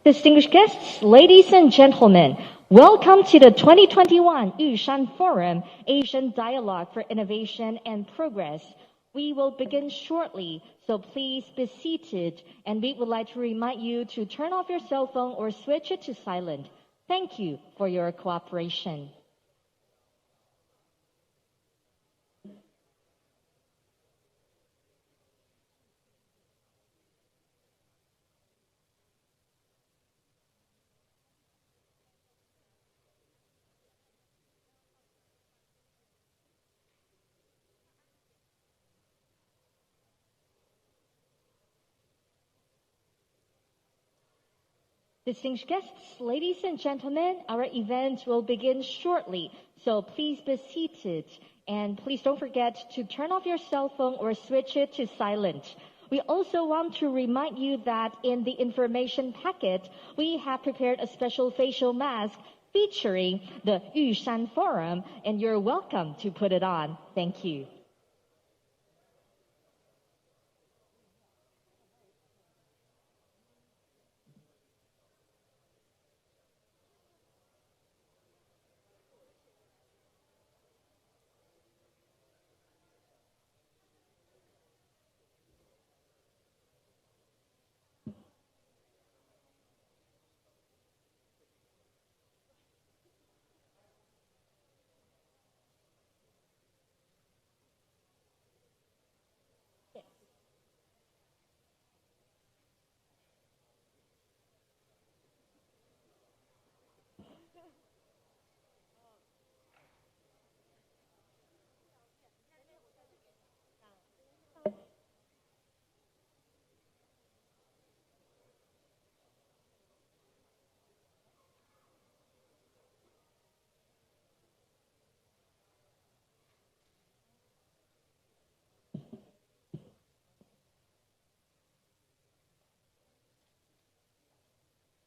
Distinguished guests, ladies and gentlemen, welcome to the 2021 Yushan Forum, Asian Dialogue for Innovation and Progress. We will begin shortly, so please be seated, and we would like to remind you to turn off your cell phone or switch it to silent. Thank you for your cooperation. Distinguished guests, ladies and gentlemen, our event will begin shortly, so please be seated. And please don't forget to turn off your cell phone or switch it to silent. We also want to remind you that in the information packet, we have prepared a special facial mask featuring the Yushan Forum, and you're welcome to put it on. Thank you.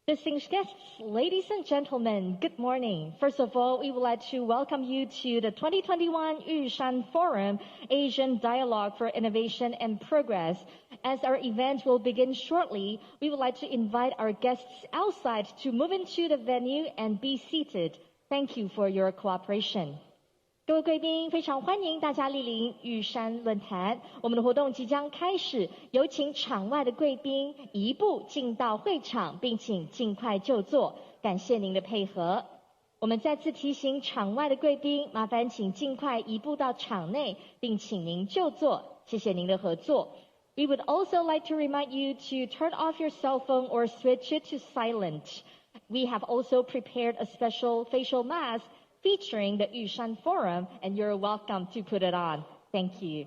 Distinguished guests, ladies and gentlemen, good morning. First of all, we would like to welcome you to the 2021 Yushan Forum, Asian Dialogue for Innovation and Progress. As our event will begin shortly, we would like to invite our guests outside to move into the venue and be seated. Thank you for your cooperation. 各位贵宾，非常欢迎大家莅临玉山论坛。我们的活动即将开始，有请场外的贵宾移步进到会场，并请尽快就座。感谢您的配合。我们再次提醒场外的贵宾，麻烦请尽快移步到场内，并请您就座。谢谢您的合作。We would also like to remind you to turn off your cell phone or switch it to silent. We have also prepared a special facial mask featuring the Yushan Forum, and you're welcome to put it on. Thank you.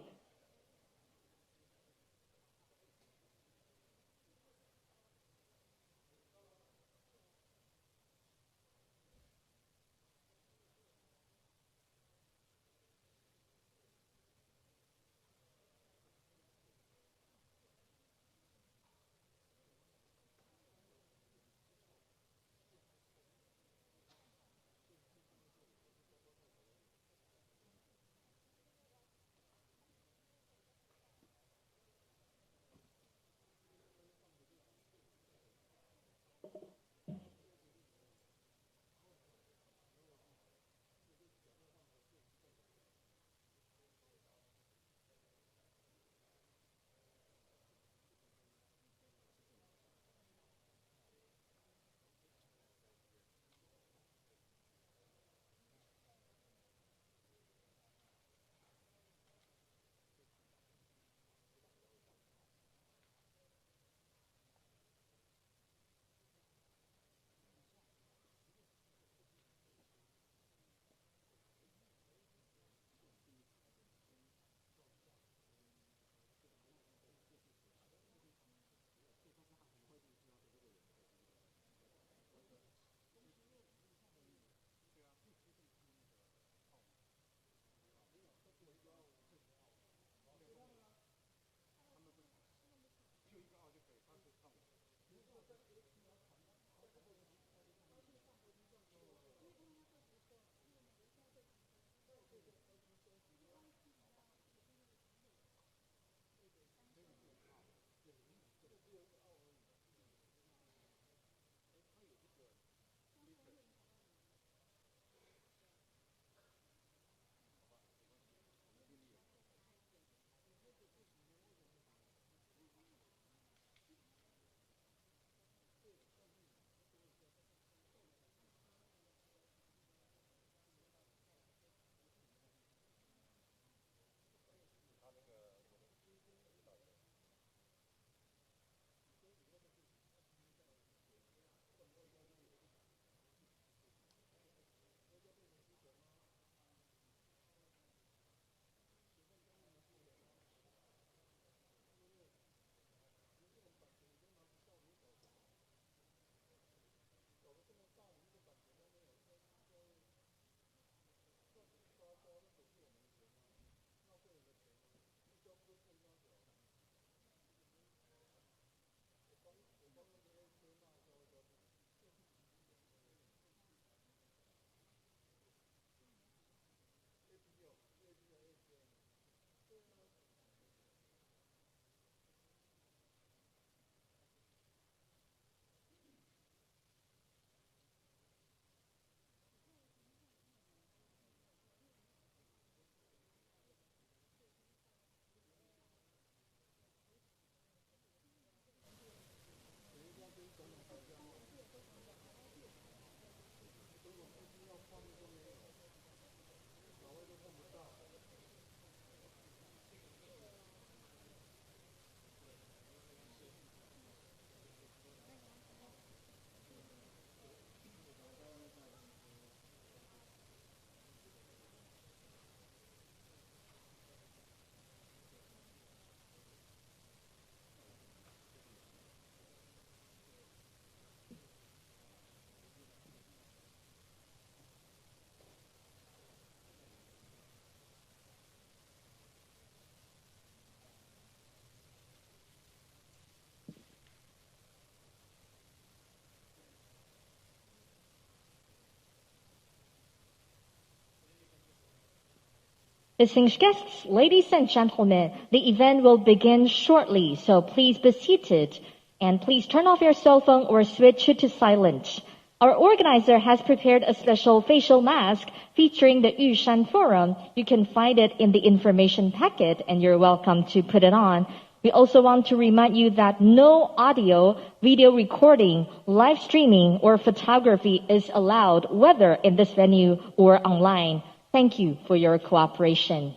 Distinguished guests, ladies and gentlemen, the event will begin shortly, so please be seated and please turn off your cell phone or switch it to silent. Our organizer has prepared a special facial mask featuring the Yushan Forum. You can find it in the information packet and you're welcome to put it on. We also want to remind you that no audio, video recording, live streaming, or photography is allowed, whether in this venue or online. Thank you for your cooperation.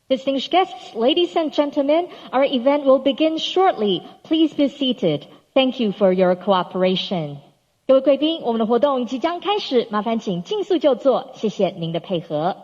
Distinguished guests, ladies and gentlemen, our event will begin shortly. Please be seated. Thank you for your cooperation. 各位贵宾，我们的活动即将开始，麻烦请尽速就座，谢谢您的配合。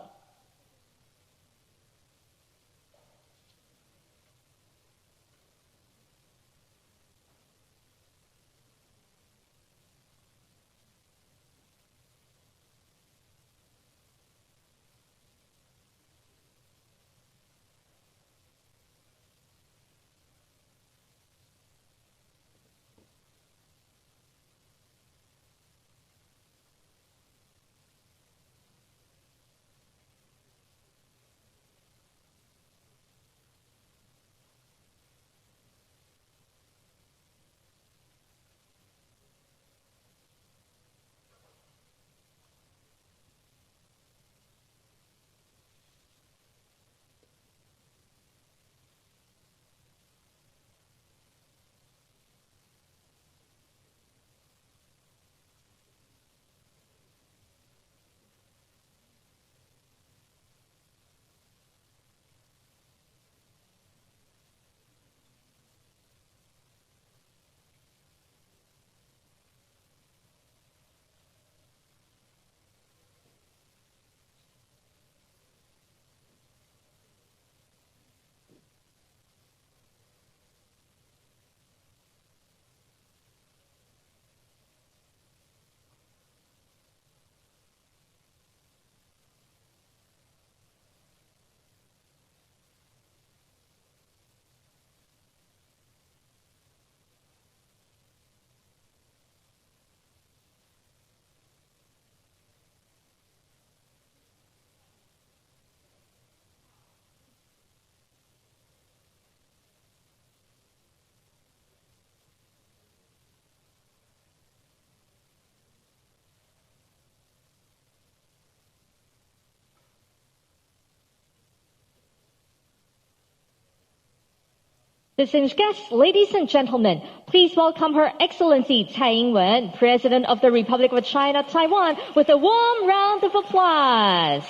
Distinguished guests, ladies and gentlemen, please welcome Her Excellency Tsai Ing-wen, President of the Republic of China, Taiwan, with a warm round of applause.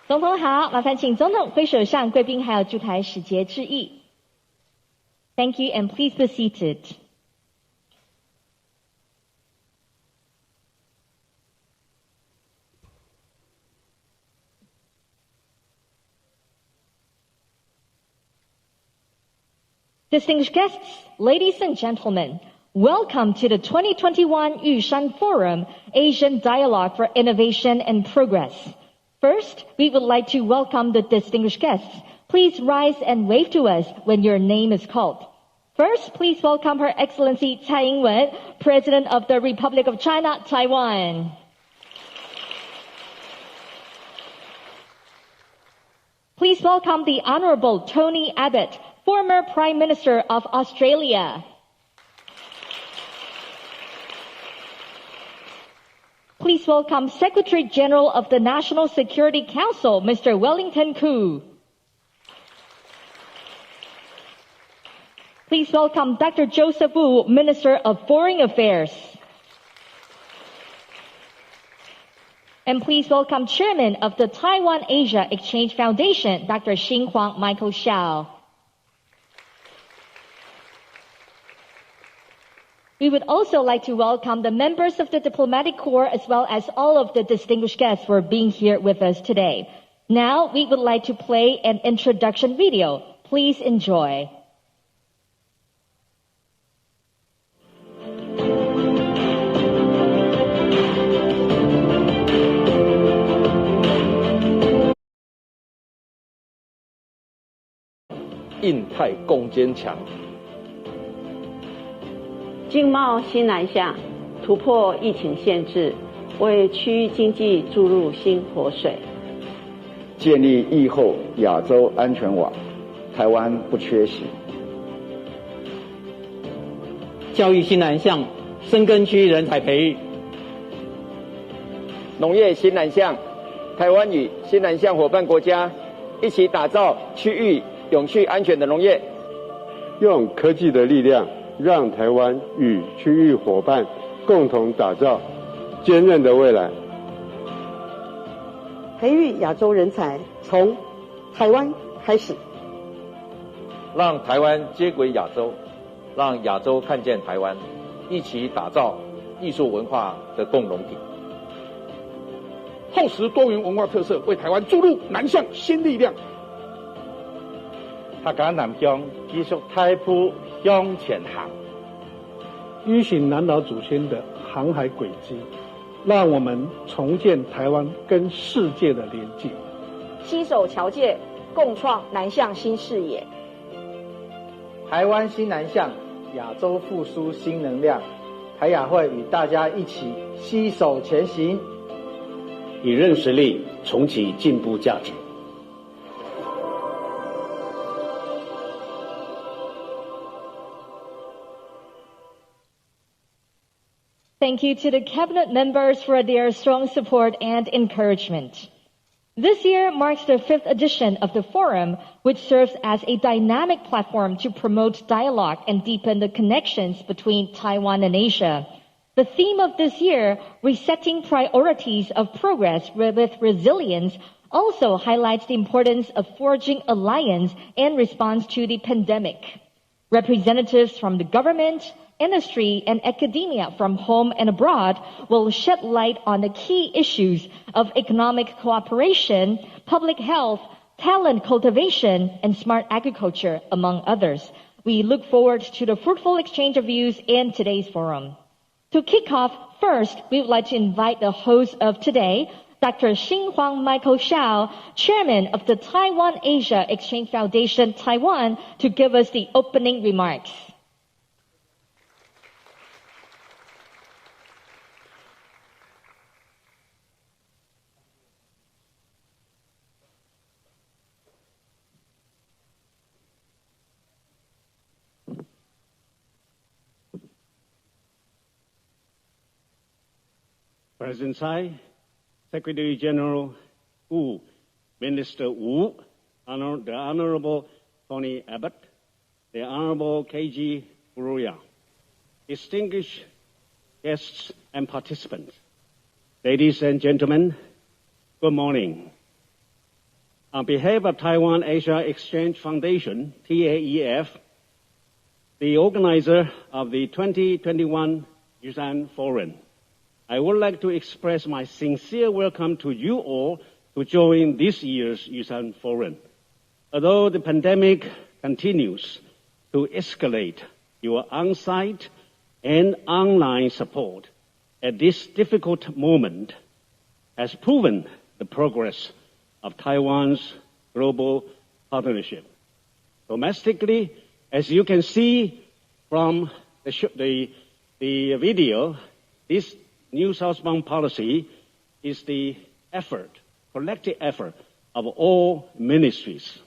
总统好，麻烦请总统挥手向贵宾还有驻台使节致意。Thank you and please be seated. Distinguished guests, ladies and gentlemen, Welcome to the 2021 Yushan Forum, Asian Dialogue for Innovation and Progress. First, we would like to welcome the distinguished guests. Please rise and wave to us when your name is called. First, please welcome Her Excellency Tsai Ing-wen, President of the Republic of China, Taiwan. Please welcome the Honorable Tony Abbott, former Prime Minister of Australia. Please welcome Secretary General of the National Security Council, Mr. Wellington Koo. Please welcome Dr. Joseph Wu, Minister of Foreign Affairs. And please welcome Chairman of the Taiwan Asia Exchange Foundation, Dr. Xinhuang Michael Xiao. We would also like to welcome the members of the Diplomatic Corps as well as all of the distinguished guests for being here with us today. Now, we would like to play an introduction video. Please enjoy. "印太共坚强，经贸新南向，突破疫情限制，为区域经济注入新活水。建立疫后亚洲安全网，台湾不缺席。教育新南向，深耕区域人才培育。农业新南向，台湾与新南向伙伴国家一起打造区域永续安全的农业。用科技的力量，让台湾与区域伙伴共同打造坚韧的未来。培育亚洲人才，从台湾开始。让台湾接轨亚洲，让亚洲看见台湾，一起打造艺术文化的共荣体。厚实多元文化特色，为台湾注入南向新力量。客家南向继续太铺向前行，依循南岛祖先的航海轨迹，让我们重建台湾跟世界的连接，携手侨界，共创南向新视野。台湾新南向，亚洲复苏新能量。台亚会与大家一起携手前行，以韧实力重启进步价值。Thank you to the cabinet members for their strong support and encouragement. This year marks the 5th edition of the forum, which serves as a dynamic platform to promote dialogue and deepen the connections between Taiwan and Asia. The theme of this year, Resetting Priorities of Progress with Resilience, also highlights the importance of forging alliance in response to the pandemic. Representatives from the government, industry, and academia from home and abroad will shed light on the key issues of economic cooperation, public health, talent cultivation, and smart agriculture, among others. We look forward to the fruitful exchange of views in today's forum. To kick off, first, we would like to invite the host of today, Dr. Xinhuang Michael Xiao, Chairman of the Taiwan Asia Exchange Foundation, Taiwan, to give us the opening remarks. President Tsai, Secretary General Wu, Minister Wu, the Honorable Tony Abbott, the Honorable K.G. Furuya, distinguished guests and participants, ladies and gentlemen, good morning. On behalf of Taiwan Asia Exchange Foundation, TAEF, the organizer of the 2021 Yushan Forum, I would like to express my sincere welcome to you all to join this year's Yushan Forum. Although the pandemic continues to escalate, your on-site and online support at this difficult moment has proven the progress of Taiwan's global partnership. Domestically, as you can see from the video, this new southbound policy is the collective effort of all ministries.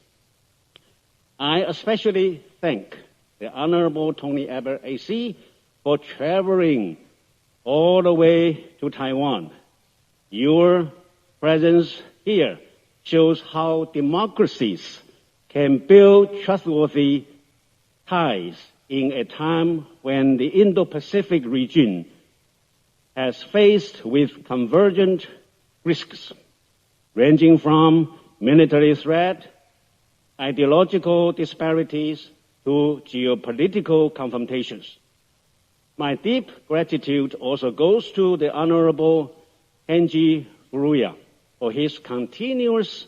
I especially thank the Honorable Tony Abbott AC for traveling all the way to Taiwan. Your presence here shows how democracies can build trustworthy ties in a time when the Indo-Pacific region has faced with convergent risks, ranging from military threat, ideological disparities, to geopolitical confrontations. My deep gratitude also goes to the Honorable Kenji Furuya for his continuous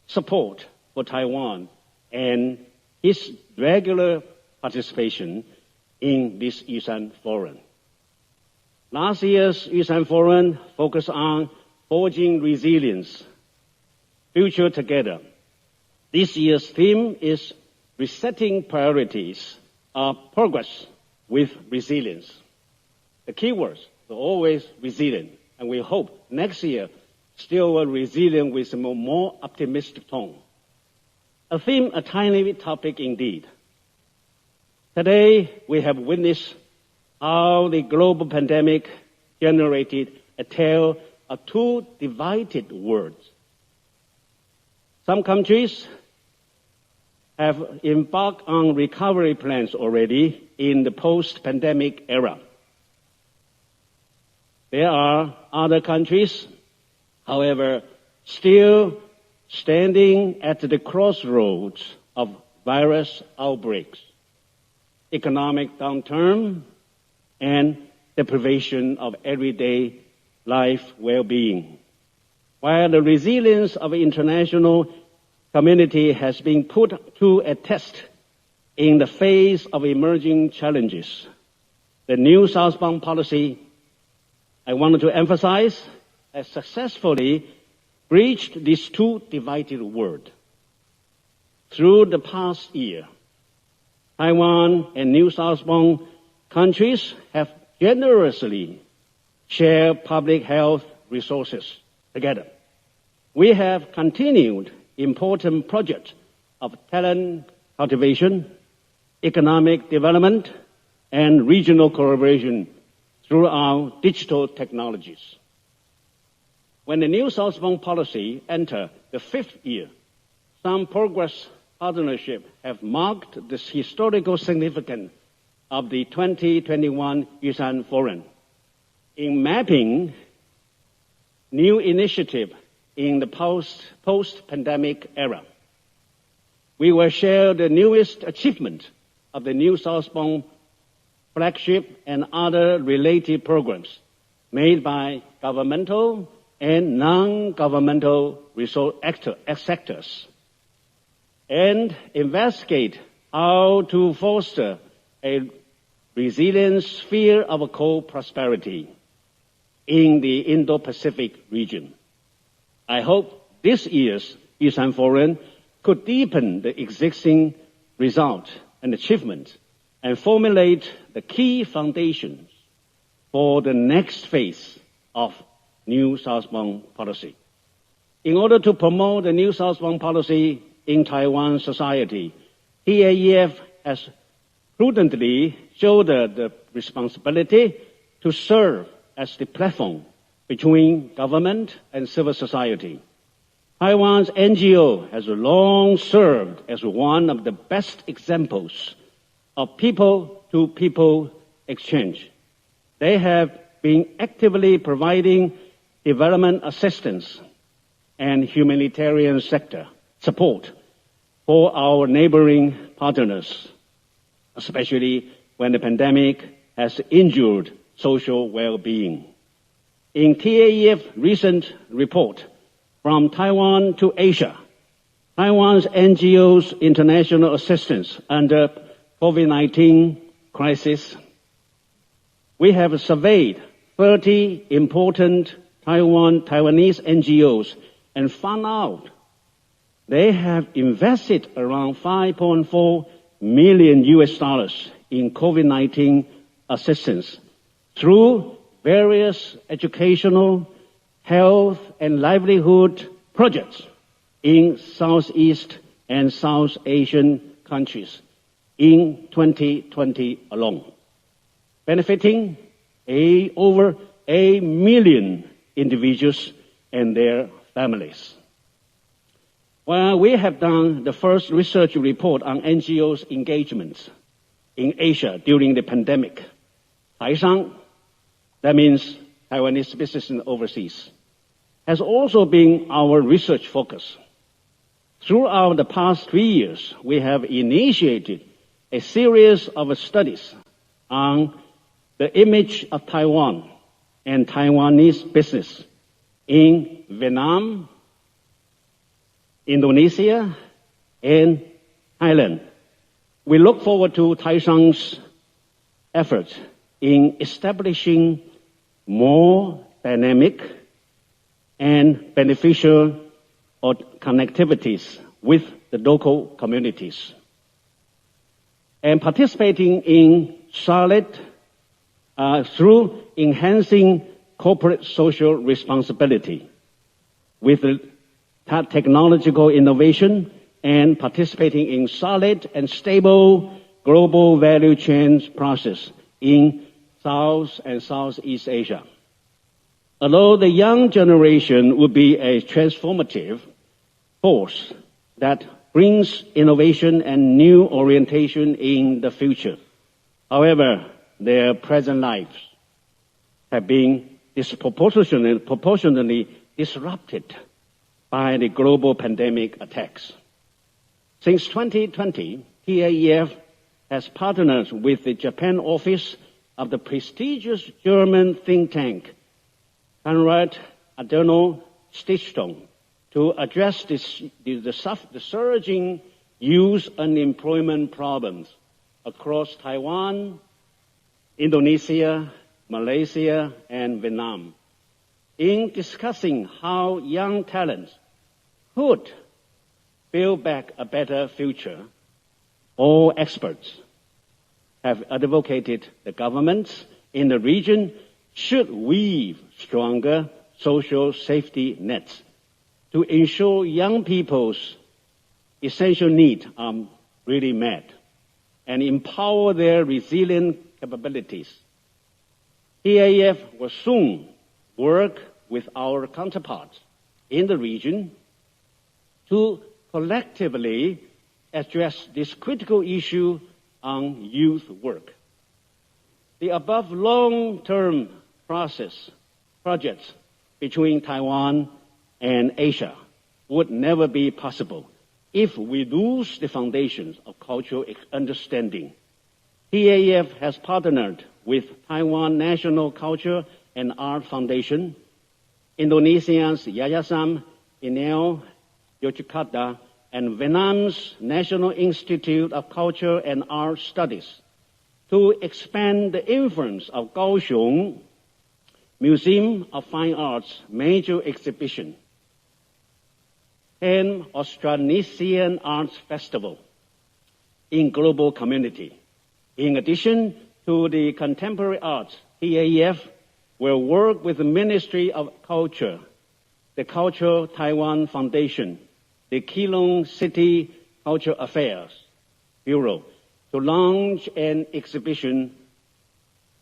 support for Taiwan and his regular participation in this Yusan Forum. Last year's Yusan Forum focused on forging resilience, future together. This year's theme is resetting priorities of progress with resilience. The keywords are always resilient, and we hope next year still resilient with a more optimistic tone. A theme, a timely topic indeed. Today, we have witnessed how the global pandemic generated a tale of two divided worlds. Some countries have embarked on recovery plans already in the post-pandemic era. There are other countries, however, still standing at the crossroads of virus outbreaks, economic downturn, and deprivation of everyday life well-being. While the resilience of the international community has been put to a test in the face of emerging challenges, the new southbound policy, I wanted to emphasize, has successfully breached this two divided world. Through the past year, Taiwan and new southbound countries have generously shared public health resources together. We have continued important projects of talent cultivation, economic development, and regional collaboration through our digital technologies. When the new southbound policy entered the fifth year, some progress partnerships have marked the historical significance of the 2021 Yusan Forum in mapping new initiative in the post-pandemic era. We will share the newest achievement of the new southbound flagship and other related programs made by governmental and non-governmental resource sectors, and investigate how to foster a resilient sphere of co-prosperity in the Indo-Pacific region. I hope this year's Yusan Forum could deepen the existing result and achievement and formulate the key foundations for the next phase of new southbound policy. In order to promote the new southbound policy in Taiwan society, TAEF has prudently shouldered the responsibility to serve as the platform between government and civil society. Taiwan's NGO has long served as one of the best examples of people-to-people exchange. They have been actively providing development assistance and humanitarian sector support for our neighboring partners, especially when the pandemic has injured social well-being. In TAEF's recent report, From Taiwan to Asia, Taiwan's NGO's international assistance under COVID-19 crisis we have surveyed 30 important Taiwanese NGOs and found out they have invested around $5.4 million in COVID-19 assistance through various educational, health, and livelihood projects in Southeast and South Asian countries in 2020 alone, benefiting over 8 million individuals and their families. Well, we have done the first research report on NGOs' engagements in Asia during the pandemic. Taisang, that means Taiwanese business in overseas, has also been our research focus. Throughout the past 3 years, we have initiated a series of studies on the image of Taiwan and Taiwanese business in Vietnam, Indonesia, and Thailand. We look forward to Taisang's efforts in establishing more dynamic and beneficial connectivities with the local communities, and participating in solid through enhancing corporate social responsibility with technological innovation and participating in solid and stable global value chain process in South and Southeast Asia. Although the young generation would be a transformative force that brings innovation and new orientation in the future, however, their present lives have been proportionally disrupted by the global pandemic attacks. Since 2020, TAEF has partnered with the Japan office of the prestigious German think tank, Konrad Adenauer Stiftung, to address the surging youth unemployment problems across Taiwan, Indonesia, Malaysia, and Vietnam. In discussing how young talents could build back a better future, all experts have advocated the governments in the region should weave stronger social safety nets to ensure young people's essential needs are really met and empower their resilient capabilities. TAEF will soon work with our counterparts in the region to collectively address this critical issue on youth work. The above long-term projects between Taiwan and Asia would never be possible if we lose the foundations of cultural understanding. TAEF has partnered with Taiwan National Culture and Art Foundation, Indonesia's Yayasan Ineo Yogyakarta, and Vietnam's National Institute of Culture and Art Studies to expand the influence of Kaohsiung Museum of Fine Arts major exhibition and Austronesian Arts Festival in global community. In addition to the contemporary arts, TAEF will work with the Ministry of Culture, the Cultural Taiwan Foundation, the Keelung City Cultural Affairs Bureau to launch an exhibition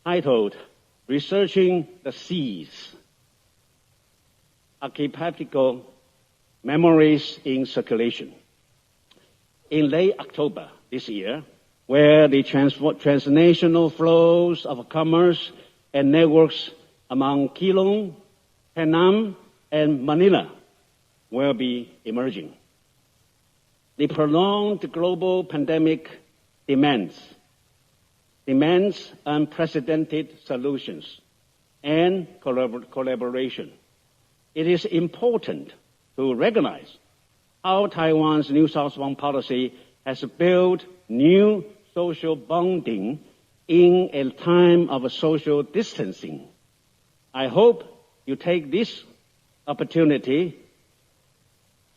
titled Researching the Seas, Archetypal Memories in Circulation. In late October this year, where the transnational flows of commerce and networks among Keelung, Penang, and Manila will be emerging. The prolonged global pandemic demands unprecedented solutions and collaboration. It is important to recognize how Taiwan's New Southbound policy has built new social bonding in a time of social distancing, I hope you take this opportunity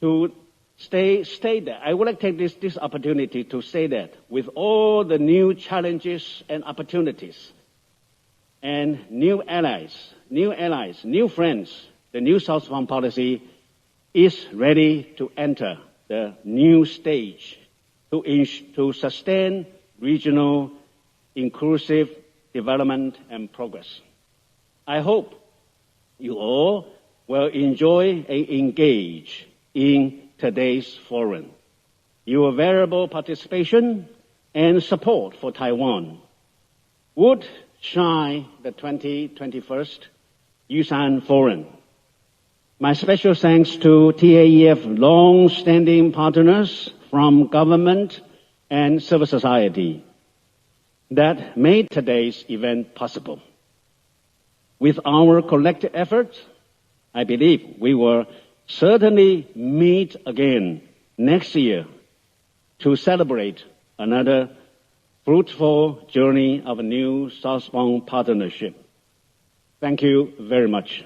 to stay there. I would like to take this opportunity to say that with all the new challenges and opportunities and new allies, new friends, the new southbound policy is ready to enter the new stage to sustain regional inclusive development and progress. I hope you all will enjoy and engage in today's forum. Your variable participation and support for Taiwan would shine the 2021 Yusan Forum. My special thanks to TAEF long-standing partners from government and civil society that made today's event possible. With our collective efforts, I believe we will certainly meet again next year to celebrate another fruitful journey of a new southbound partnership. Thank you very much.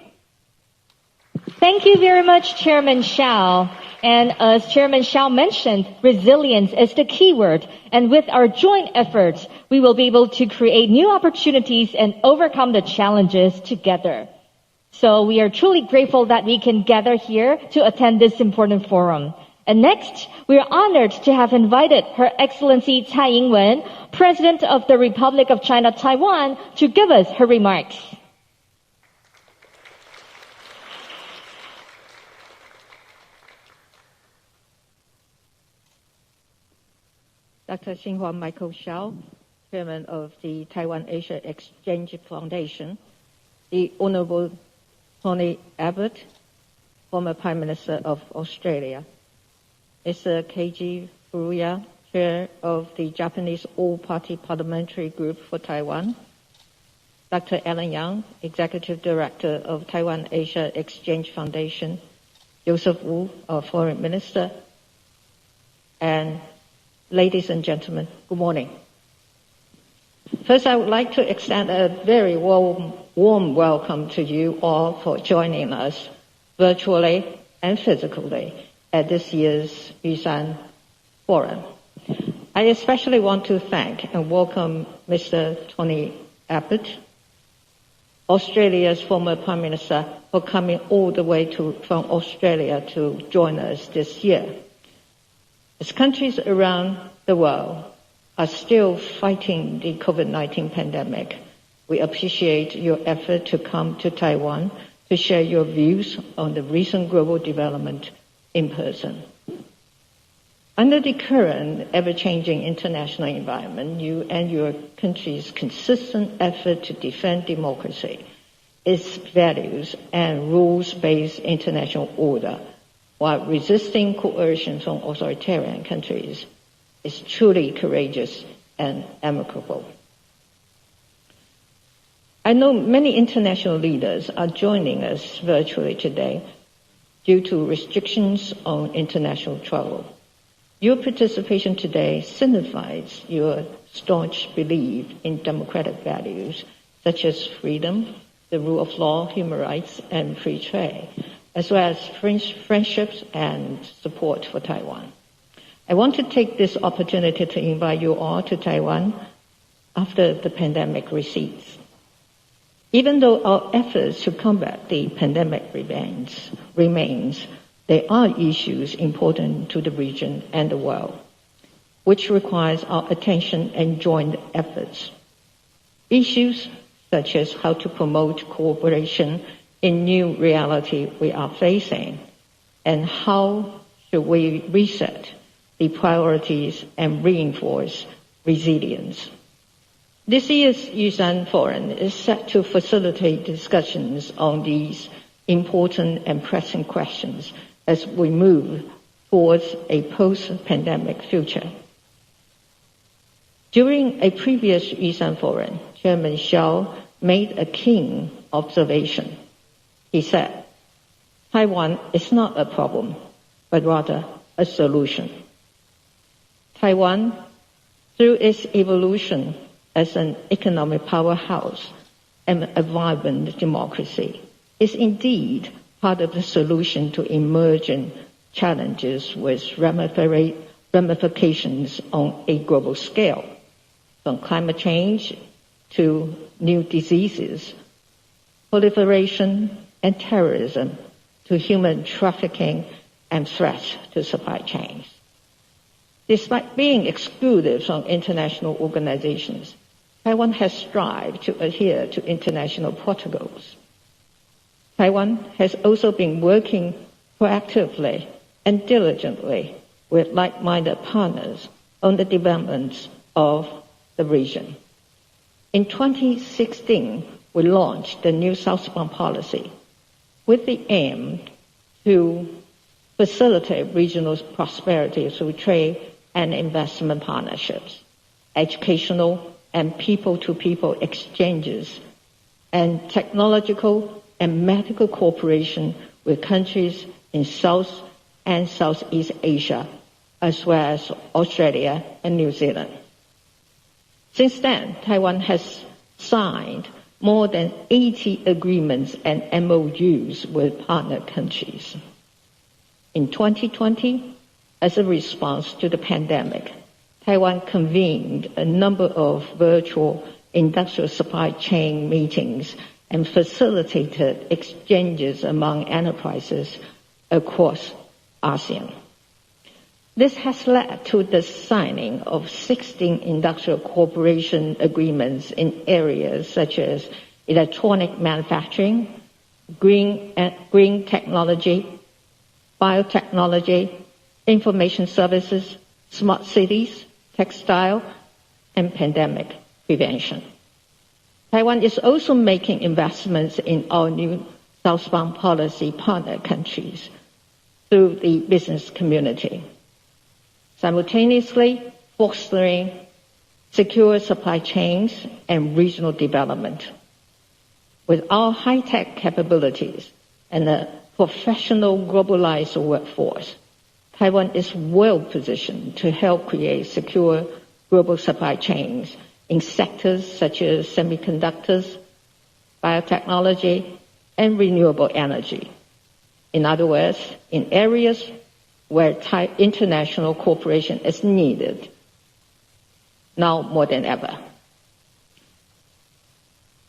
Thank you very much, Chairman Hsiao. And as Chairman Hsiao mentioned, resilience is the key word. And with our joint efforts, we will be able to create new opportunities and overcome the challenges together. So we are truly grateful that we can gather here to attend this important forum. And next, we are honored to have invited Her Excellency Tsai Ing-wen, President of the Republic of China, Taiwan, to give us her remarks. Dr. Xinhua Michael Hsiao, Chairman of the Taiwan Asia Exchange Foundation, the Honorable Tony Abbott, former Prime Minister of Australia, Mr. Keiji Furuya, Chair of the Japanese All-Party Parliamentary Group for Taiwan, Dr. Alan Yang, Executive Director of Taiwan Asia Exchange Foundation, Joseph Wu, our Foreign Minister, and ladies and gentlemen, good morning. First, I would like to extend a very warm welcome to you all for joining us virtually and physically at this year's Yusan Forum. I especially want to thank and welcome Mr. Tony Abbott, Australia's former Prime Minister, for coming all the way from Australia to join us this year. As countries around the world are still fighting the COVID-19 pandemic, we appreciate your effort to come to Taiwan to share your views on the recent global development in person. Under the current ever-changing international environment, you and your country's consistent effort to defend democracy, its values, and rules-based international order while resisting coercion from authoritarian countries is truly courageous and amicable. I know many international leaders are joining us virtually today due to restrictions on international travel. Your participation today signifies your staunch belief in democratic values such as freedom, the rule of law, human rights, and free trade, as well as friendships and support for Taiwan. I want to take this opportunity to invite you all to Taiwan after the pandemic recedes. Even though our efforts to combat the pandemic remains, there are issues important to the region and the world, which requires our attention and joint efforts. Issues such as how to promote cooperation in new reality we are facing, and how should we reset the priorities and reinforce resilience. This year's Yusan Forum is set to facilitate discussions on these important and pressing questions as we move towards a post-pandemic future. During a previous Yusan Forum, Chairman Hsiao made a keen observation. He said, Taiwan is not a problem, but rather a solution. Taiwan, through its evolution as an economic powerhouse and a vibrant democracy is indeed part of the solution to emerging challenges with ramifications on a global scale, from climate change to new diseases, proliferation and terrorism, to human trafficking and threats to supply chains. Despite being excluded from international organizations, Taiwan has strived to adhere to international protocols. Taiwan has also been working proactively and diligently with like-minded partners on the development of the region. In 2016, we launched the new southbound policy with the aim to facilitate regional prosperity through trade and investment partnerships, educational and people-to-people exchanges, and technological and medical cooperation with countries in South and Southeast Asia, as well as Australia and New Zealand. Since then, Taiwan has signed more than 80 agreements and MOUs with partner countries. In 2020, as a response to the pandemic, Taiwan convened a number of virtual industrial supply chain meetings and facilitated exchanges among enterprises across ASEAN. This has led to the signing of 16 industrial cooperation agreements in areas such as electronic manufacturing, green technology, biotechnology, information services, smart cities, textile, and pandemic prevention. Taiwan is also making investments in our new southbound policy partner countries through the business community, simultaneously fostering secure supply chains and regional development. With our high-tech capabilities and a professional globalized workforce, Taiwan is well positioned to help create secure global supply chains in sectors such as semiconductors, biotechnology, and renewable energy. In other words, in areas where international cooperation is needed, now more than ever.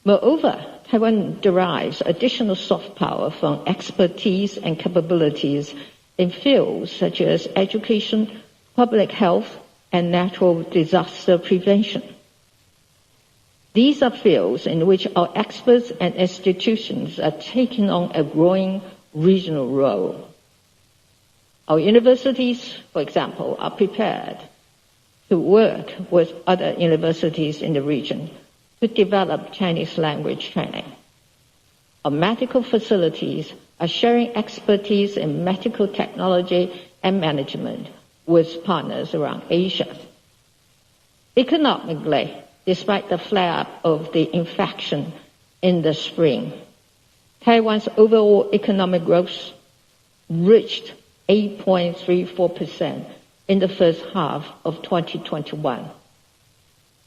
Moreover, Taiwan derives additional soft power from expertise and capabilities in fields such as education, public health, and natural disaster prevention. These are fields in which our experts and institutions are taking on a growing regional role. Our universities, for example, are prepared to work with other universities in the region to develop Chinese language training. Our medical facilities are sharing expertise in medical technology and management with partners around Asia. Economically, despite the flare-up of the infection in the spring, Taiwan's overall economic growth reached 8.34% in the first half of 2021.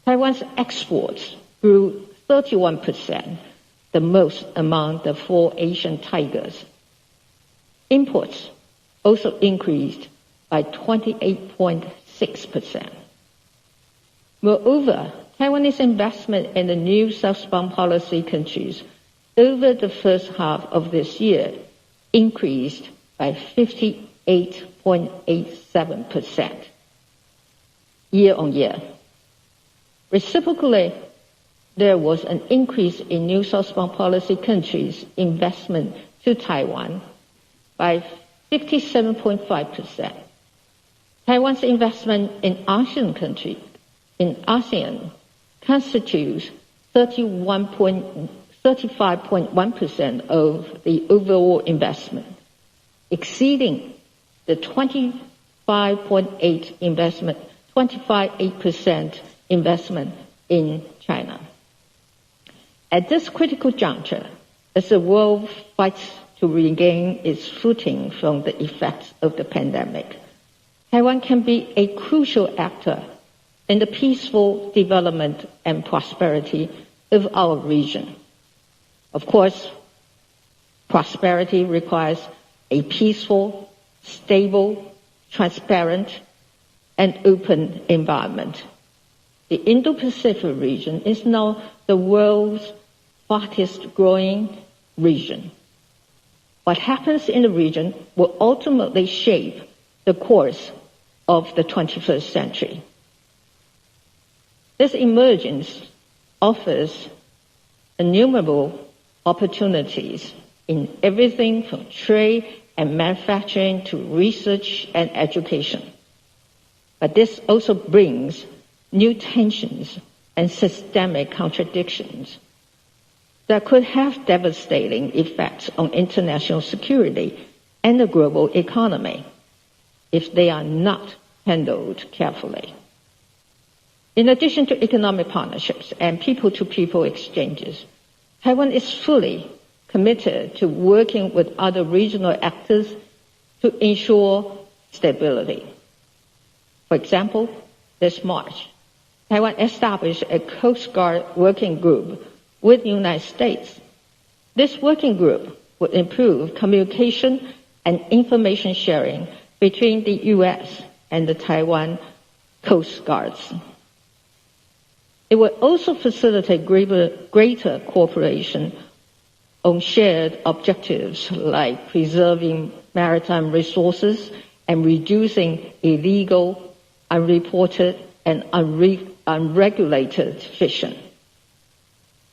Taiwan's exports grew 31%, the most among the 4 Asian tigers. Imports also increased by 28.6%. Moreover, Taiwanese investment in the new southbound policy countries over the first half of this year increased by 58.87% year on year. Reciprocally, there was an increase in new southbound policy countries' investment to Taiwan by 57.5%. Taiwan's investment in ASEAN constitutes 35.1% of the overall investment, exceeding the 25.8% investment in China. At this critical juncture, as the world fights to regain its footing from the effects of the pandemic, Taiwan can be a crucial actor in the peaceful development and prosperity of our region. Of course, prosperity requires a peaceful, stable, transparent, and open environment. The Indo-Pacific region is now the world's fastest growing region. What happens in the region will ultimately shape the course of the 21st century. This emergence offers innumerable opportunities in everything from trade and manufacturing to research and education. But this also brings new tensions and systemic contradictions that could have devastating effects on international security and the global economy if they are not handled carefully. In addition to economic partnerships and people-to-people exchanges, Taiwan is fully committed to working with other regional actors to ensure stability. For example, this March, Taiwan established a Coast Guard working group with the United States. This working group will improve communication and information sharing between the U.S. and the Taiwan Coast Guards. It will also facilitate greater cooperation on shared objectives like preserving maritime resources and reducing illegal, unreported, and unregulated fishing.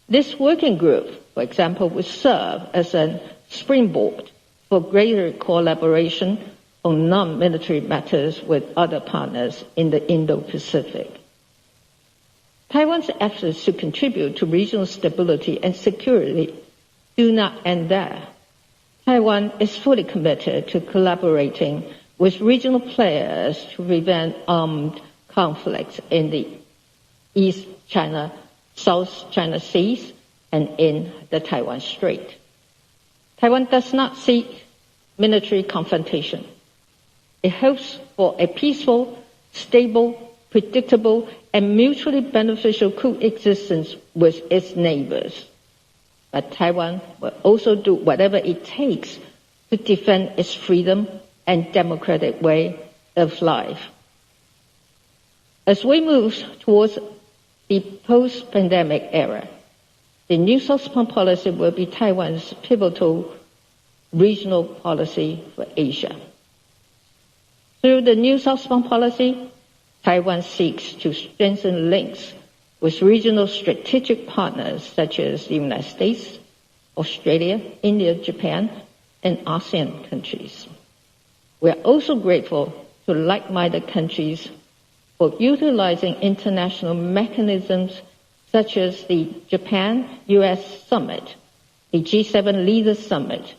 This working group, for example, will serve as a springboard for greater collaboration on non-military matters with other partners in the Indo-Pacific. Taiwan's efforts to contribute to regional stability and security do not end there. Taiwan is fully committed to collaborating with regional players to prevent armed conflicts in the East China, South China Seas, and in the Taiwan Strait. Taiwan does not seek military confrontation. It hopes for a peaceful, stable, predictable, and mutually beneficial coexistence with its neighbors. But Taiwan will also do whatever it takes to defend its freedom and democratic way of life. As we move towards the post-pandemic era, the New Southbound policy will be Taiwan's pivotal regional policy for Asia. Through the New Southbound policy, Taiwan seeks to strengthen links with regional strategic partners such as the United States, Australia, India, Japan, and ASEAN countries. We are also grateful to like-minded countries for utilizing international mechanisms such as the Japan-US Summit, the G7 Leaders Summit,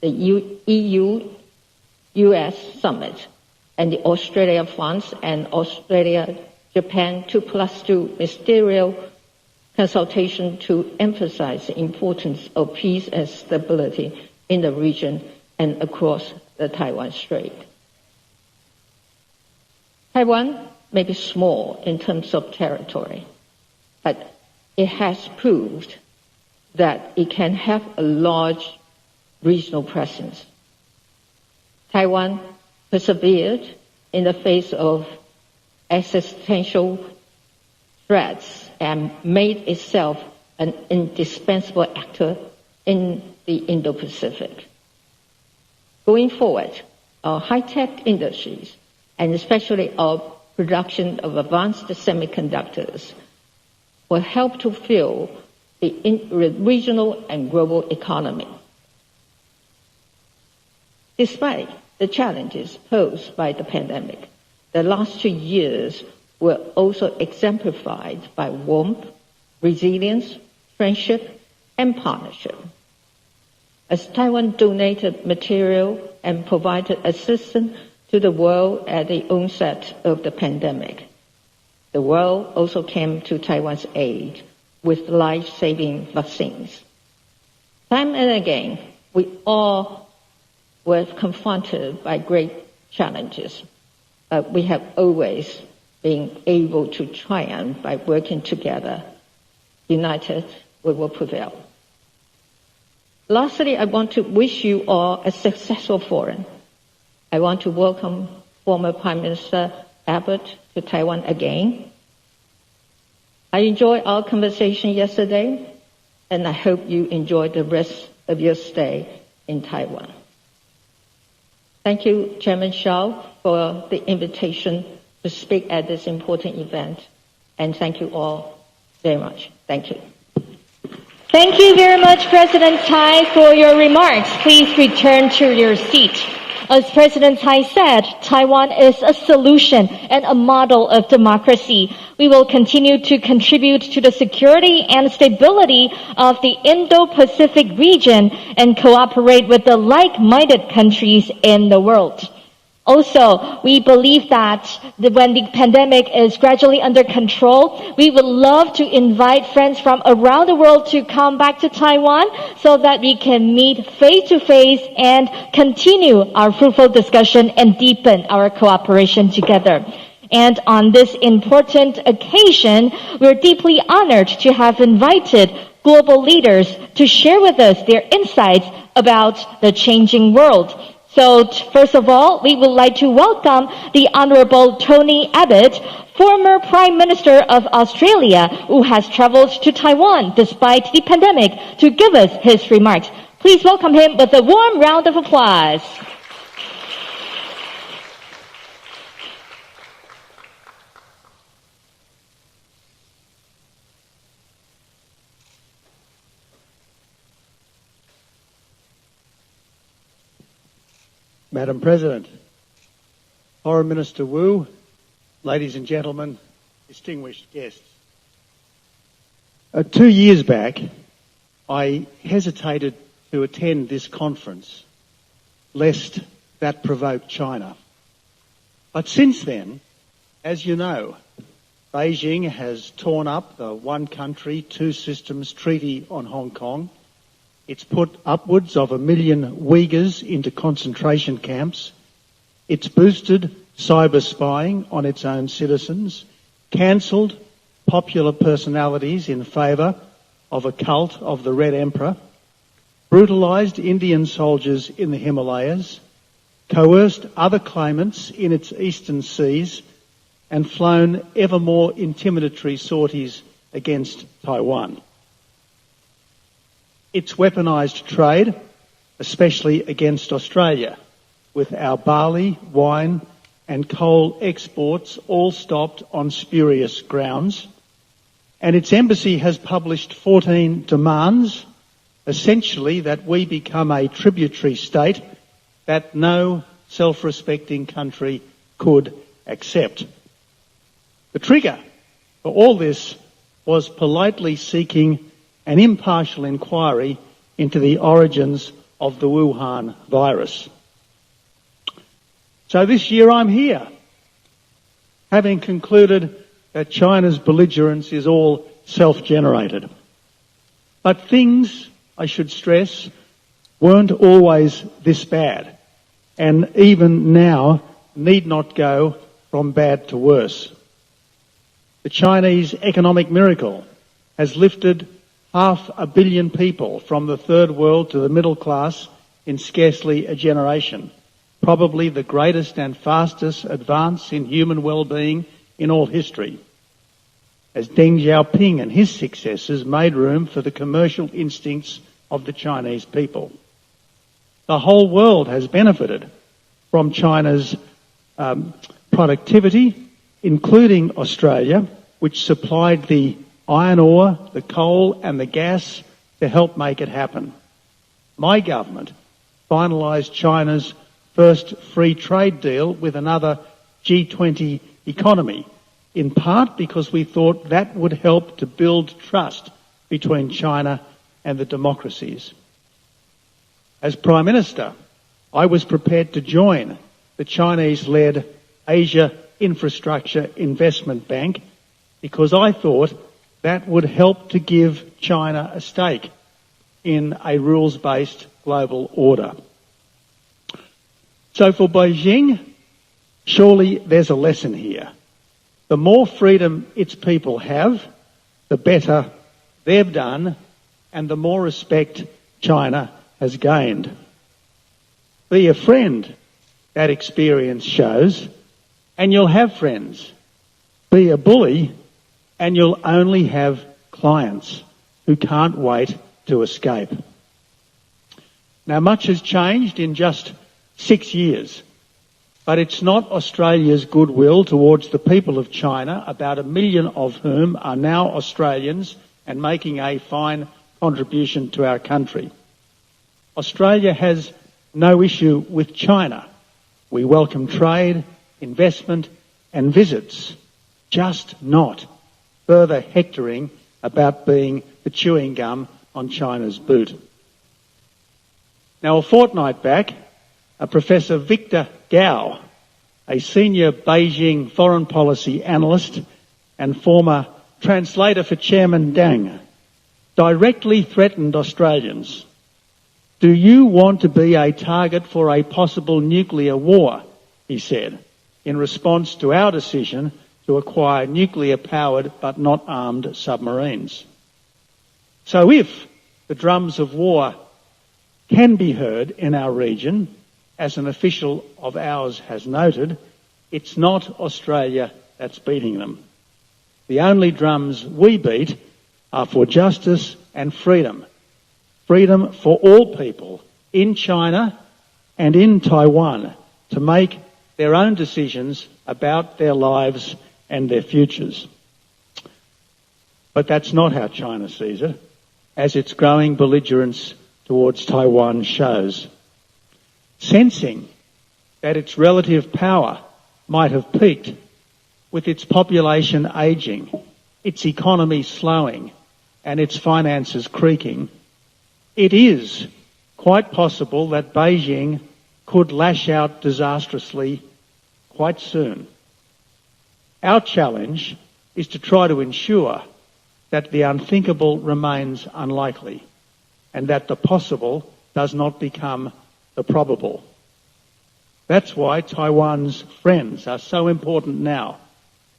the EU-US Summit, and the Australia Funds and Australia-Japan 2+2 ministerial consultation to emphasize the importance of peace and stability in the region and across the Taiwan Strait. Taiwan may be small in terms of territory, but it has proved that it can have a large regional presence. Taiwan persevered in the face of existential threats and made itself an indispensable actor in the Indo-Pacific. Going forward, our high-tech industries, and especially our production of advanced semiconductors, will help to fuel the regional and global economy. Despite the challenges posed by the pandemic, the last 2 years were also exemplified by warmth, resilience, friendship, and partnership. As Taiwan donated material and provided assistance to the world at the onset of the pandemic, the world also came to Taiwan's aid with life-saving vaccines. Time and again, we all were confronted by great challenges, but we have always being able to triumph by working together. United, we will prevail. Lastly, I want to wish you all a successful forum. I want to welcome former Prime Minister Abbott to Taiwan again. I enjoyed our conversation yesterday, and I hope you enjoy the rest of your stay in Taiwan. Thank you, Chairman Shao, for the invitation to speak at this important event, and thank you all very much. Thank you. Thank you very much, President Tsai, for your remarks. Please return to your seat. As President Tsai said, Taiwan is a solution and a model of democracy. We will continue to contribute to the security and stability of the Indo-Pacific region and cooperate with the like-minded countries in the world. Also, we believe that when the pandemic is gradually under control, we would love to invite friends from around the world to come back to Taiwan so that we can meet face-to-face and continue our fruitful discussion and deepen our cooperation together. And on this important occasion, we're deeply honored to have invited global leaders to share with us their insights about the changing world. So, first of all, we would like to welcome the Honorable Tony Abbott, former Prime Minister of Australia, who has traveled to Taiwan despite the pandemic, to give us his remarks. Please welcome him with a warm round of applause. Madam President, Foreign Minister Wu, ladies and gentlemen, distinguished guests. 2 years back, I hesitated to attend this conference, lest that provoke China. But since then, as you know, Beijing has torn up the One Country, Two Systems Treaty on Hong Kong. It's put upwards of 1 million Uyghurs into concentration camps. It's boosted cyber spying on its own citizens, cancelled popular personalities in favour of a cult of the Red Emperor, brutalised Indian soldiers in the Himalayas, coerced other claimants in its eastern seas, and flown ever more intimidatory sorties against Taiwan. It's weaponised trade, especially against Australia, with our barley, wine and coal exports all stopped on spurious grounds. And its embassy has published 14 demands, essentially that we become a tributary state that no self-respecting country could accept. The trigger for all this was politely seeking an impartial inquiry into the origins of the Wuhan virus. So this year I'm here, having concluded that China's belligerence is all self-generated. But things, I should stress, weren't always this bad, and even now need not go from bad to worse. The Chinese economic miracle has lifted 500 million people from the third world to the middle class in scarcely a generation, probably the greatest and fastest advance in human well-being in all history, as Deng Xiaoping and his successors made room for the commercial instincts of the Chinese people. The whole world has benefited from China's productivity, including Australia, which supplied the iron ore, the coal and the gas to help make it happen. My government finalised China's first free trade deal with another G20 economy, in part because we thought that would help to build trust between China and the democracies. As Prime Minister, I was prepared to join the Chinese-led Asia Infrastructure Investment Bank because I thought that would help to give China a stake in a rules-based global order. So for Beijing, surely there's a lesson here. The more freedom its people have, the better they've done, and the more respect China has gained. Be a friend, that experience shows, and you'll have friends. Be a bully, and you'll only have clients who can't wait to escape. Now, much has changed in just 6 years, but it's not Australia's goodwill towards the people of China, about 1 million of whom are now Australians and making a fine contribution to our country. Australia has no issue with China. We welcome trade, investment and visits, just not further hectoring about being the chewing gum on China's boot. Now, a fortnight back, Professor Victor Gao, a senior Beijing foreign policy analyst and former translator for Chairman Deng, directly threatened Australians. Do you want to be a target for a possible nuclear war, he said, in response to our decision to acquire nuclear-powered but not armed submarines. So if the drums of war can be heard in our region, as an official of ours has noted, it's not Australia that's beating them. The only drums we beat are for justice and freedom. Freedom for all people in China and in Taiwan to make their own decisions about their lives and their futures. But that's not how China sees it, as its growing belligerence towards Taiwan shows. Sensing that its relative power might have peaked, with its population ageing, its economy slowing, and its finances creaking, it is quite possible that Beijing could lash out disastrously quite soon. Our challenge is to try to ensure that the unthinkable remains unlikely and that the possible does not become the probable. That's why Taiwan's friends are so important now,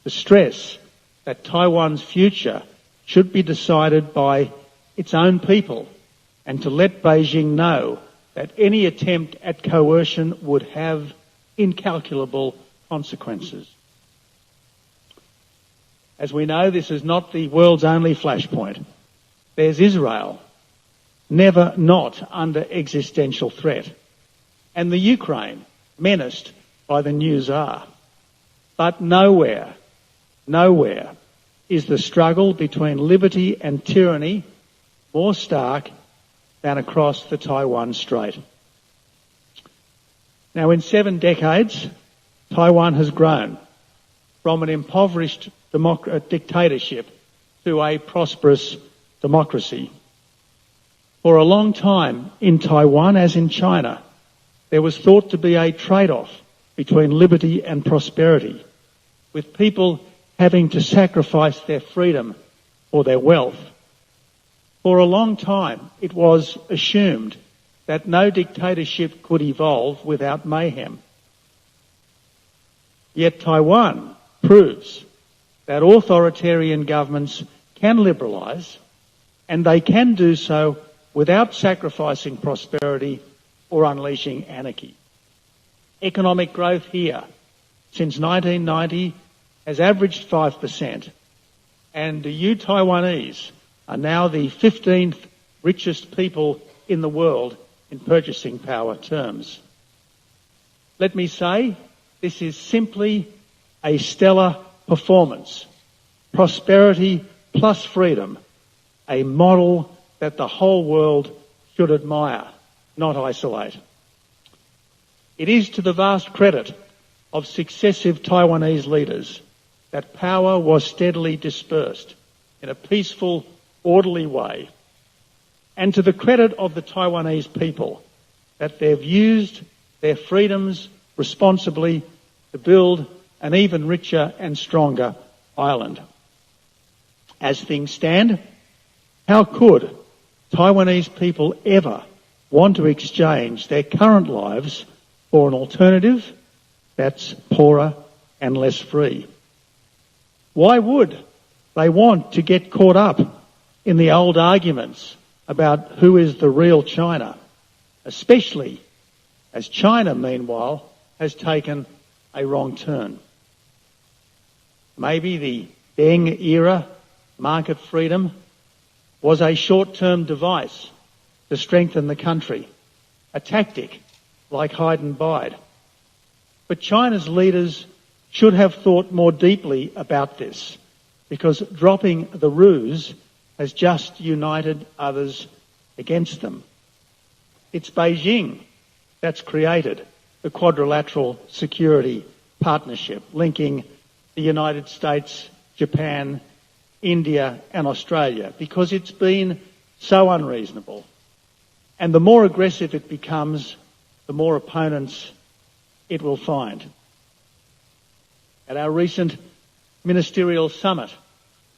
to stress that Taiwan's future should be decided by its own people and to let Beijing know that any attempt at coercion would have incalculable consequences. As we know, this is not the world's only flashpoint. There's Israel, never not under existential threat, and the Ukraine, menaced by the new Tsar. But nowhere is the struggle between liberty and tyranny more stark than across the Taiwan Strait. Now, in 7 decades, Taiwan has grown from an impoverished dictatorship to a prosperous democracy. For a long time in Taiwan, as in China, there was thought to be a trade-off between liberty and prosperity, with people having to sacrifice their freedom or their wealth. For a long time, it was assumed that no dictatorship could evolve without mayhem. Yet Taiwan proves that authoritarian governments can liberalise, and they can do so without sacrificing prosperity or unleashing anarchy. Economic growth here since 1990 has averaged 5%, and you Taiwanese are now the 15th richest people in the world in purchasing power terms. Let me say, this is simply a stellar performance. Prosperity plus freedom, a model that the whole world should admire, not isolate. It is to the vast credit of successive Taiwanese leaders that power was steadily dispersed in a peaceful, orderly way, and to the credit of the Taiwanese people that they've used their freedoms responsibly to build an even richer and stronger island. As things stand, how could Taiwanese people ever want to exchange their current lives for an alternative that's poorer and less free? Why would they want to get caught up in the old arguments about who is the real China, especially as China, meanwhile, has taken a wrong turn? Maybe the Deng era market freedom was a short-term device to strengthen the country, a tactic like hide and bide. But China's leaders should have thought more deeply about this, because dropping the ruse has just united others against them. It's Beijing that's created the quadrilateral security partnership linking the United States, Japan, India and Australia, because it's been so unreasonable. And the more aggressive it becomes, the more opponents it will find. At our recent ministerial summit,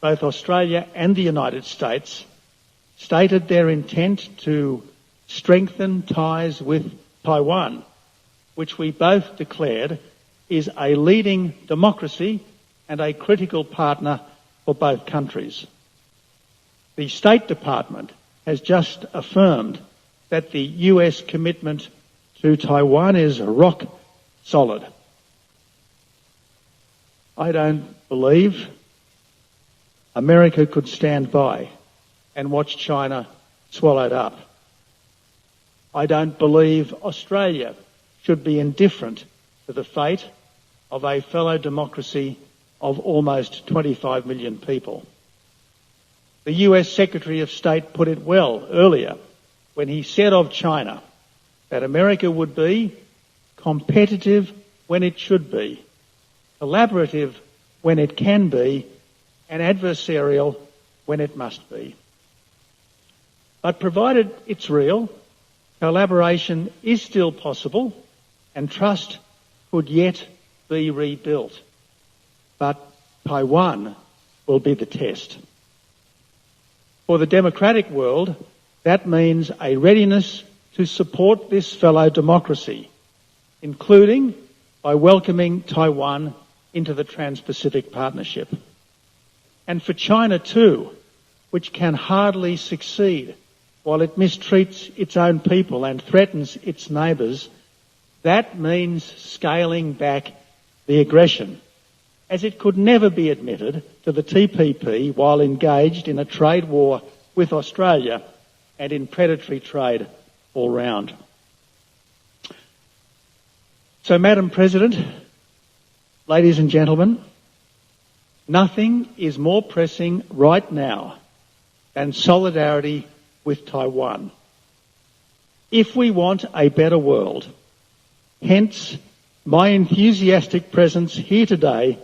both Australia and the United States stated their intent to strengthen ties with Taiwan, which we both declared is a leading democracy and a critical partner for both countries. The State Department has just affirmed that the US commitment to Taiwan is rock solid. I don't believe America could stand by and watch China swallowed up. I don't believe Australia should be indifferent to the fate of a fellow democracy of almost 25 million people. The US Secretary of State put it well earlier when he said of China that America would be competitive when it should be, collaborative when it can be, and adversarial when it must be. But provided it's real, collaboration is still possible and trust could yet be rebuilt. But Taiwan will be the test. For the democratic world, that means a readiness to support this fellow democracy, including by welcoming Taiwan into the Trans-Pacific Partnership. And for China too, which can hardly succeed while it mistreats its own people and threatens its neighbours, that means scaling back the aggression, as it could never be admitted to the TPP while engaged in a trade war with Australia and in predatory trade all round. So, Madam President, ladies and gentlemen, nothing is more pressing right now than solidarity with Taiwan. If we want a better world, hence my enthusiastic presence here today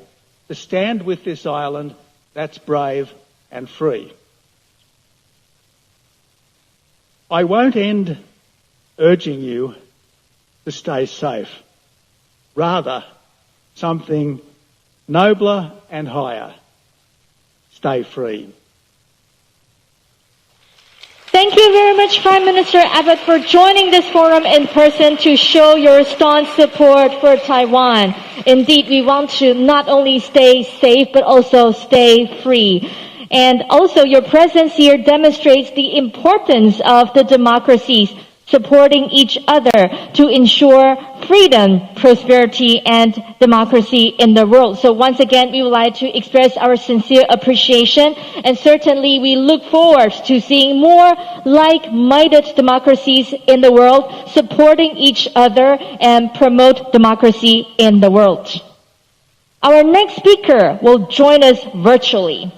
to stand with this island that's brave and free. I won't end urging you to stay safe. Rather, something nobler and higher. Stay free. Thank you very much, Prime Minister Abbott, for joining this forum in person to show your staunch support for Taiwan. Indeed, we want to not only stay safe, but also stay free. And also, your presence here demonstrates the importance of the democracies supporting each other to ensure freedom, prosperity, and democracy in the world. So once again, we would like to express our sincere appreciation, and certainly we look forward to seeing more like-minded democracies in the world supporting each other and promote democracy in the world. Our next speaker will join us virtually.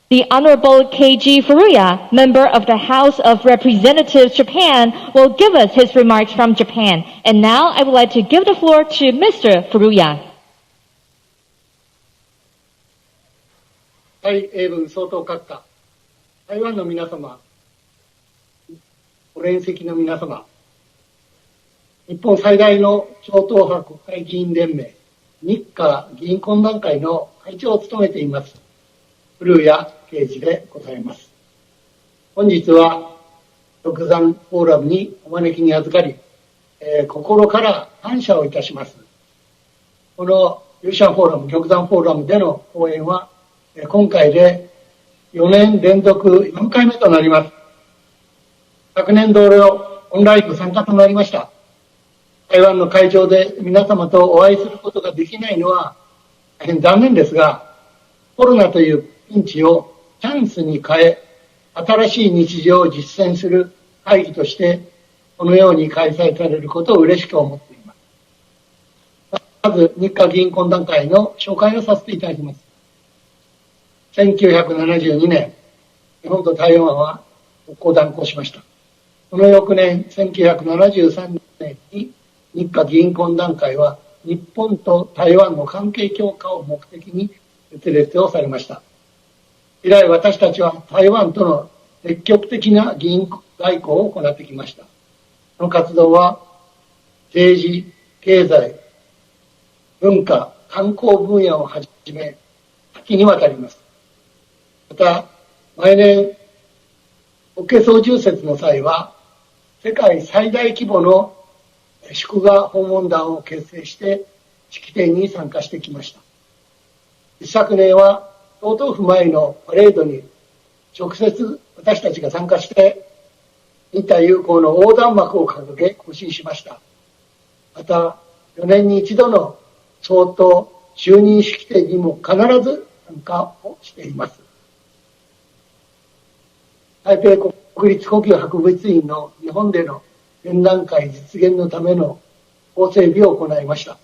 The Honorable Keiji Furuya, member of the House of Representatives Japan, will give us his remarks from Japan. And now I would like to give the floor to Mr. Furuya. はい、英文総統閣下、台湾の皆様、ご連席の皆様、日本最大の超党派国会議員連盟、日華議員懇談会の会長を務めています、古谷啓二でございます。本日は玉山フォーラムにお招きに預かり、心から感謝をいたします。この玉山フォーラム、玉山フォーラムでの講演は、今回で4年連続4回目となります。昨年同様、オンラインの参加となりました。台湾の会場で皆様とお会いすることができないのは大変残念ですが、コロナというピンチをチャンスに変え、新しい日常を実践する会議として、このように開催されることを嬉しく思っています。まず、日華議員懇談会の紹介をさせていただきます。1972年、日本と台湾は国交断交しました。その翌年、1973年に日華議員懇談会は日本と台湾の関係強化を目的に設立をされました。以来私たちは台湾との積極的な議員外交を行ってきました。その活動は政治、経済、文化、観光分野をはじめ多岐にわたります。また、毎年国慶総重節の際は世界最大規模の祝賀訪問団を結成して式典に参加してきました。一昨年は総統府前のパレードに直接私たちが参加して日台友好の横断幕を掲げ行進しました。また4年に一度の総統就任式典にも必ず参加をしています。台北国立故宮博物院の日本での展覧会実現のための法整備を行いました。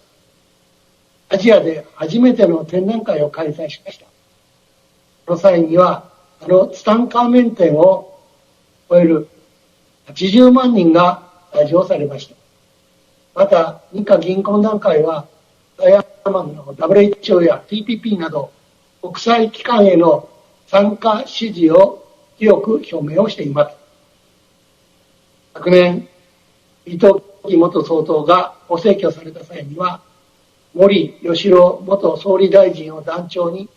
アジアで初めての展覧会を開催しました。その際には、ツタンカーメン展を超える80万人が来場されました。また、日華議員懇談会は、台湾の WHO や TPP など国際機関への参加支持を強く表明をしています。昨年、伊藤木元総統がご逝去された際には、森喜朗元総理大臣を団長に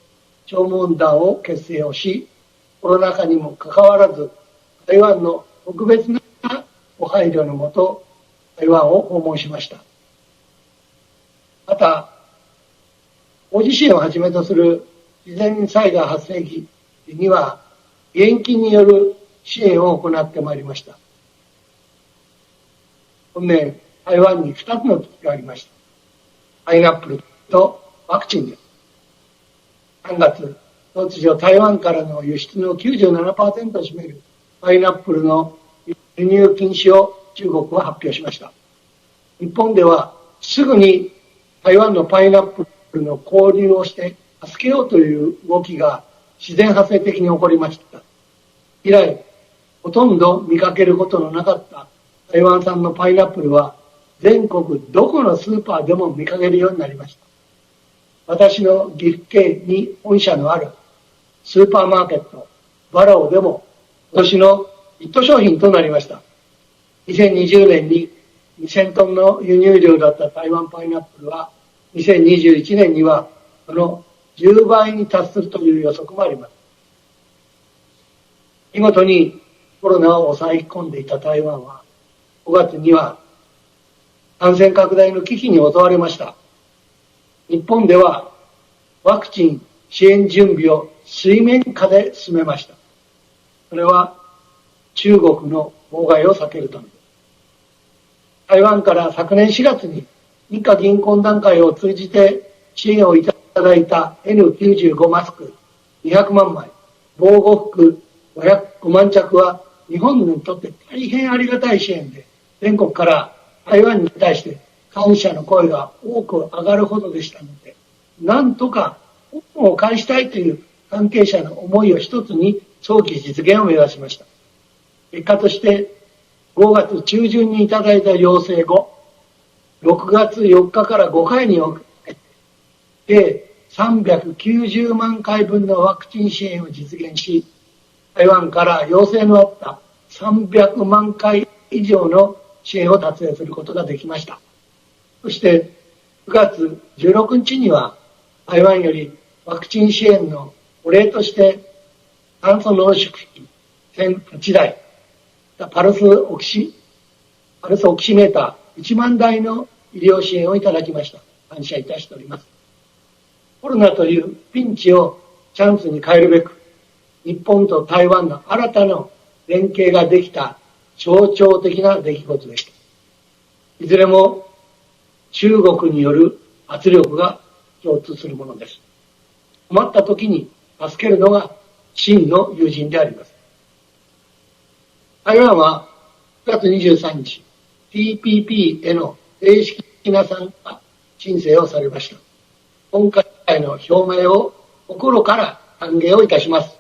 弔問団を結成をし、コロナ禍にもかかわらず、台湾の特別なご配慮のもと、台湾を訪問しました。また、ご自身をはじめとする自然災害発生時には、現金による支援を行ってまいりました。本年、台湾に2つの危機がありました。パイナップルとワクチンです。3月、突如台湾からの輸出の 97% を占めるパイナップルの輸入禁止を中国は発表しました。日本ではすぐに台湾のパイナップルの購入をして助けようという動きが自然発生的に起こりました。以来、ほとんど見かけることのなかった台湾産のパイナップルは全国どこのスーパーでも見かけるようになりました。私の岐阜県に本社のあるスーパーマーケットバラオでも今年のヒット商品となりました。2020年に2000トンの輸入量だった台湾パイナップルは2021年にはその10倍に達するという予測もあります。見事にコロナを抑え込んでいた台湾は5月には感染拡大の危機に襲われました。日本ではワクチン支援準備を水面下で進めました。それは中国の妨害を避けるためです。台湾から昨年4月に日華議員懇談会を通じて支援をいただいた N95 マスク200万枚、防護服505万着は日本にとって大変ありがたい支援で、全国から台湾に対して感謝の声が多く上がるほどでしたので、なんとか恩を返したいという関係者の思いを一つに早期実現を目指しました。結果として5月中旬にいただいた要請後、6月4日から5回に分けて計390万回分のワクチン支援を実現し、台湾から要請のあった300万回以上の支援を達成することができました。そして9月16日には台湾よりワクチン支援のお礼として酸素濃縮機1008台、パルスオキシメーター1万台の医療支援をいただきました。感謝いたしております。コロナというピンチをチャンスに変えるべく、日本と台湾の新たな連携ができた象徴的な出来事でした。いずれも中国による圧力が共通するものです。困った時に助けるのが真の友人であります。台湾は9月23日、TPP への正式な参加申請をされました。今回の表明を心から歓迎をいたします。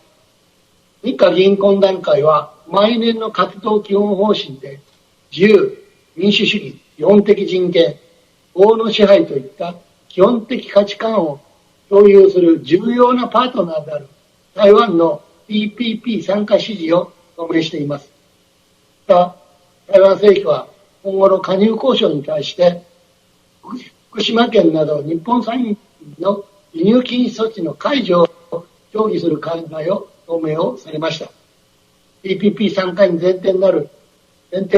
日華議員懇談会は毎年の活動基本方針で自由、民主主義、基本的人権、法の支配といった基本的価値観を共有する重要なパートナーである台湾の TPP 参加支持を表明しています。また、台湾政府は今後の加入交渉に対して福島県など日本産品の輸入禁止措置の解除を協議する考えを表明をされました。TPP 参加に前提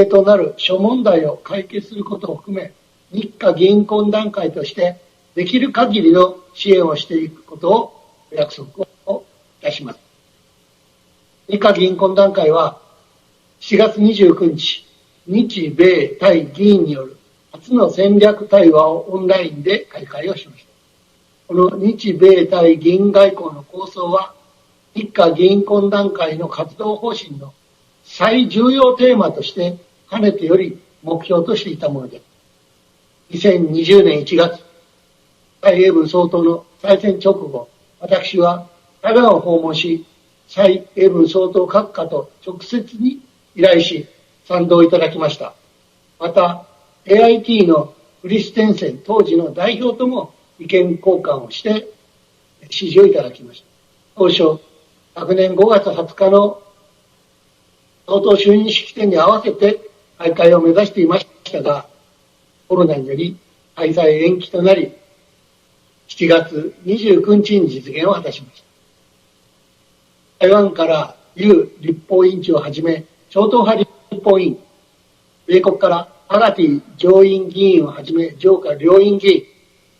となる諸問題を解決することを含め、日華議員懇談会としてできる限りの支援をしていくことをお約束をいたします。日華議員懇談会は7月29日、日米対議員による初の戦略対話をオンラインで開会をしました。この日米対議員外交の構想は、日華議員懇談会の活動方針の最重要テーマとしてかねてより目標としていたものです。2020年1月、蔡英文総統の再選直後、私は台湾を訪問し、蔡英文総統閣下と直接に依頼し、賛同いただきました。また、AIT のクリステンセン当時の代表とも意見交換をして支持をいただきました。当初、昨年5月20日の総統就任式典に合わせて開会を目指していましたが、コロナにより開催延期となり、7月29日に実現を果たしました。台湾からユ立法委員長をはじめ、超党派立法委員、米国からハガティ上院議員をはじめ、上下両院議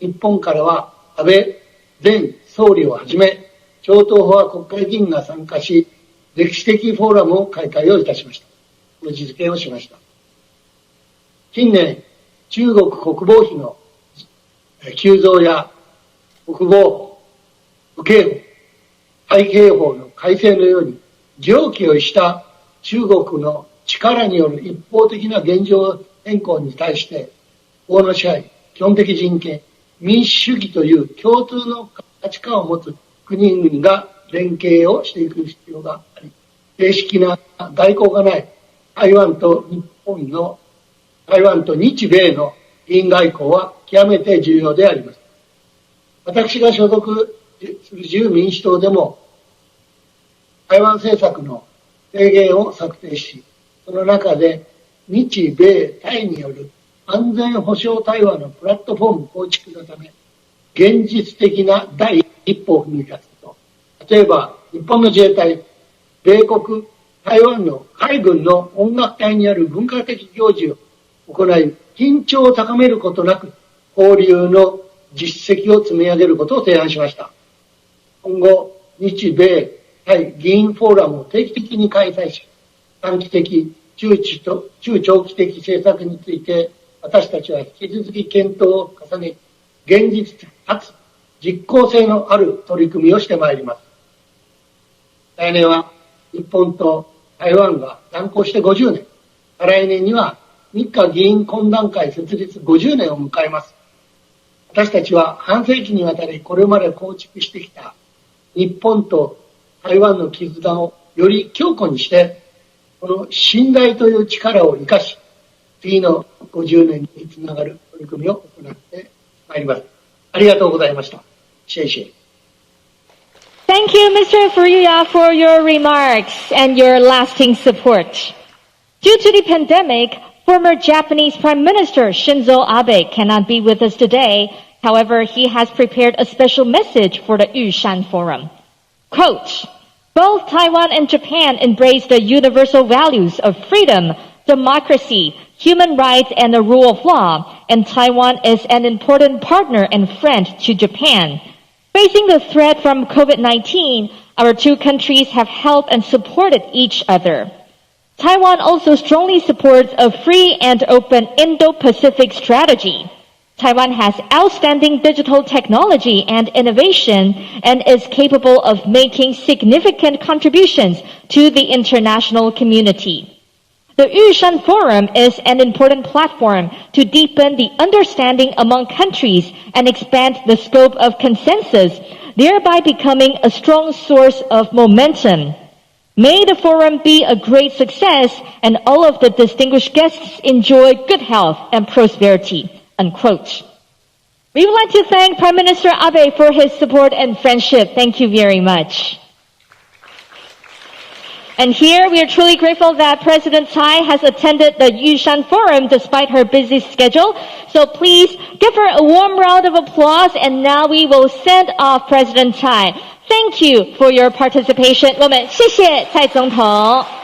員、日本からは安倍前総理をはじめ、超党派国会議員が参加し、歴史的フォーラムを開会をいたしました。この実現をしました。近年、中国国防費の急増や国防、武警法、海警法の改正のように、常軌を逸した中国の力による一方的な現状変更に対して、法の支配、基本的人権、民主主義という共通の価値観を持つ国々が連携をしていく必要があり、正式な外交がない台湾と日米の議員外交は極めて重要であります。私が所属する自由民主党でも、台湾政策の提言を策定し、その中で日米台による安全保障対話のプラットフォーム構築のため、現実的な第一歩を踏み出すと、例えば日本の自衛隊、米国、台湾の海軍の音楽隊にある文化的行事を行い、緊張を高めることなく、交流の実績を積み上げることを提案しました。今後、日米対議員フォーラムを定期的に開催し、短期的、中長期的政策について、私たちは引き続き検討を重ね、現実かつ実効性のある取り組みをしてまいります。来年は日本と台湾が断交して50年、再来年には日華議員懇談会設立50年を迎えます。私たちは半世紀にわたりこれまで構築してきた日本と台湾の絆をより強固にして、この信頼という力を生かし、次の50年につながる取り組みを行ってまいります。ありがとうございました。謝謝。Thank you, Mr. Furuya, for your remarks and your lasting support. Due to the pandemic, former Japanese Prime Minister Shinzo Abe cannot be with us today. However, he has prepared a special message for the Yushan Forum. Quote, both Taiwan and Japan embrace the universal values of freedom, democracy, human rights, and the rule of law, and Taiwan is an important partner and friend to Japan. Facing the threat from COVID-19, our two countries have helped and supported each other. Taiwan also strongly supports a free and open Indo-Pacific strategy. Taiwan has outstanding digital technology and innovation and is capable of making significant contributions to the international community. The Yushan Forum is an important platform to deepen the understanding among countries and expand the scope of consensus, thereby becoming a strong source of momentum. May the forum be a great success and all of the distinguished guests enjoy good health and prosperity. Unquote. We would like to thank Prime Minister Abe for his support and friendship. Thank you very much. And here we are truly grateful that President Tsai has attended the Yushan Forum despite her busy schedule. So please give her a warm round of applause. And now we will send off President Tsai. Thank you for your participation. 我们谢谢蔡总统。